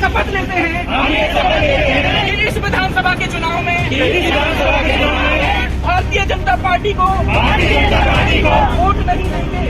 शपथ लेते हैं कि इस विधानसभा के चुनाव में भारतीय जनता पार्टी को वोट नहीं देंगे।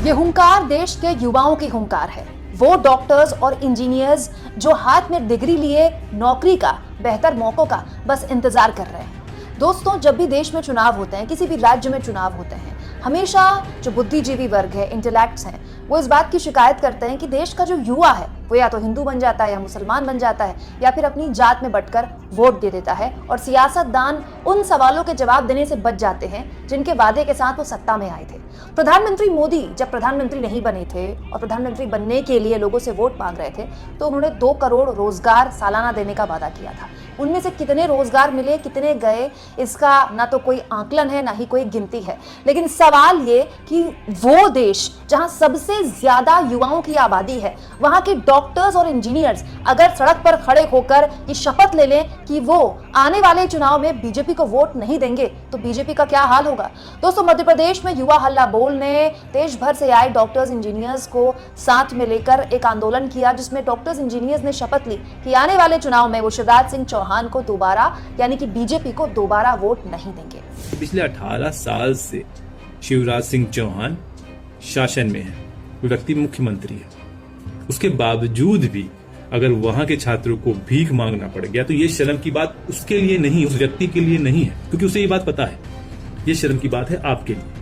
ये हुंकार देश के युवाओं की हुंकार है। वो डॉक्टर्स और इंजीनियर्स जो हाथ में डिग्री लिए नौकरी का, बेहतर मौकों का बस इंतजार कर रहे हैं। दोस्तों, जब भी देश में चुनाव होते हैं, किसी भी राज्य में चुनाव होते हैं, हमेशा जो बुद्धिजीवी वर्ग है, इंटेलेक्ट्स हैं, वो इस बात की शिकायत करते हैं कि देश का जो युवा है वो या तो हिंदू बन जाता है या मुसलमान बन जाता है या फिर अपनी जात में बंटकर वोट दे देता है और सियासतदान उन सवालों के जवाब देने से बच जाते हैं जिनके वादे के साथ वो सत्ता में आए थे। प्रधानमंत्री मोदी जब प्रधानमंत्री नहीं बने थे और प्रधानमंत्री बनने के लिए लोगों से वोट मांग रहे थे तो उन्होंने 2 करोड़ रोजगार सालाना देने का वादा किया था। उनमें से कितने रोजगार मिले, कितने गए, इसका ना तो कोई आंकलन है ना ही कोई गिनती है। लेकिन सवाल ये कि वो देश जहां सबसे ज्यादा युवाओं की आबादी है, वहां के डॉक्टर्स और इंजीनियर्स अगर सड़क पर खड़े होकर ये शपथ ले लें कि वो आने वाले चुनाव में बीजेपी को वोट नहीं देंगे तो बीजेपी का क्या हाल होगा। दोस्तों, मध्य प्रदेश में युवा हल्ला बोल ने देश भर से आए डॉक्टर्स इंजीनियर्स को साथ में लेकर एक आंदोलन किया जिसमें डॉक्टर्स इंजीनियर्स ने शपथ ली कि आने वाले चुनाव में वो शिवराज सिंह चौहान को दोबारा यानी कि बीजेपी को दोबारा वोट नहीं देंगे। पिछले 18 साल से शिवराज सिंह चौहान शासन में है, वो व्यक्ति मुख्यमंत्री है। उसके बावजूद भी अगर वहां के छात्रों को भीख मांगना पड़ गया तो ये शर्म की बात उसके लिए नहीं, उस व्यक्ति के लिए नहीं है, क्योंकि उसे ये बात पता है। ये शर्म की बात है आपके लिए।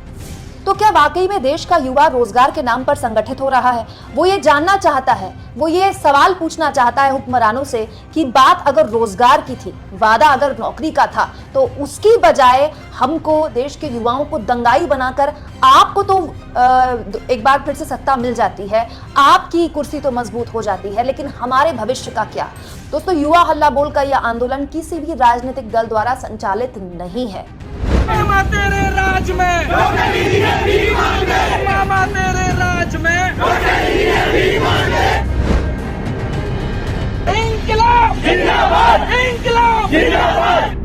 तो क्या वाकई में देश का युवा रोजगार के नाम पर संगठित हो रहा है? वो ये जानना चाहता है, वो ये सवाल पूछना चाहता है हुक्मरानों से कि बात अगर रोजगार की थी, वादा अगर नौकरी का था, तो उसकी बजाय हमको, देश के युवाओं को दंगाई बनाकर आपको तो एक बार फिर से सत्ता मिल जाती है, आपकी कुर्सी तो मजबूत हो जाती है, लेकिन हमारे भविष्य का क्या? दोस्तों, युवा हल्ला बोल का यह आंदोलन किसी भी राजनीतिक दल द्वारा संचालित नहीं है। मामा तेरे राज में, मामा तेरे राज में इंकलाब जिंदाबाद, इंकलाब जिंदाबाद।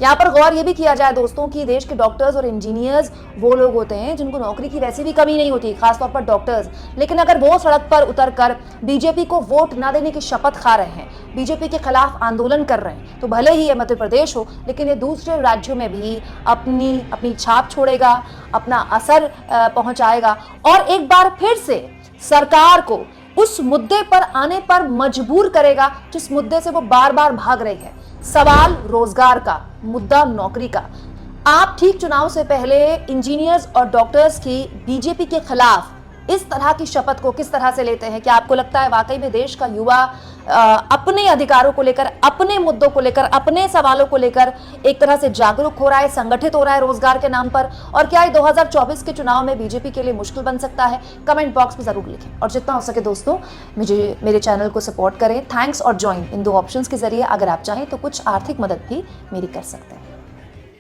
यहाँ पर गौर ये भी किया जाए दोस्तों कि देश के डॉक्टर्स और इंजीनियर्स वो लोग होते हैं जिनको नौकरी की वैसे भी कमी नहीं होती, खासतौर पर डॉक्टर्स। लेकिन अगर वो सड़क पर उतरकर बीजेपी को वोट ना देने की शपथ खा रहे हैं, बीजेपी के खिलाफ आंदोलन कर रहे हैं, तो भले ही ये मध्य प्रदेश हो, लेकिन ये दूसरे राज्यों में भी अपनी छाप छोड़ेगा, अपना असर पहुंचाएगा और एक बार फिर से सरकार को उस मुद्दे पर आने पर मजबूर करेगा जिस मुद्दे से वो बार बार भाग रही है। सवाल रोजगार का, मुद्दा नौकरी का। आप ठीक चुनाव से पहले इंजीनियर्स और डॉक्टर्स की बीजेपी के खिलाफ इस तरह की शपथ को किस तरह से लेते हैं? क्या आपको लगता है वाकई में देश का युवा अपने अधिकारों को लेकर, अपने मुद्दों को लेकर, अपने सवालों को लेकर एक तरह से जागरूक हो रहा है, संगठित हो रहा है रोजगार के नाम पर? और क्या ये 2024 के चुनाव में बीजेपी के लिए मुश्किल बन सकता है? कमेंट बॉक्स में जरूर लिखें और जितना हो सके दोस्तों मेरे चैनल को सपोर्ट करें। थैंक्स और ज्वाइन इन 2 ऑप्शंस के जरिए अगर आप चाहें तो कुछ आर्थिक मदद भी मेरी कर सकते हैं।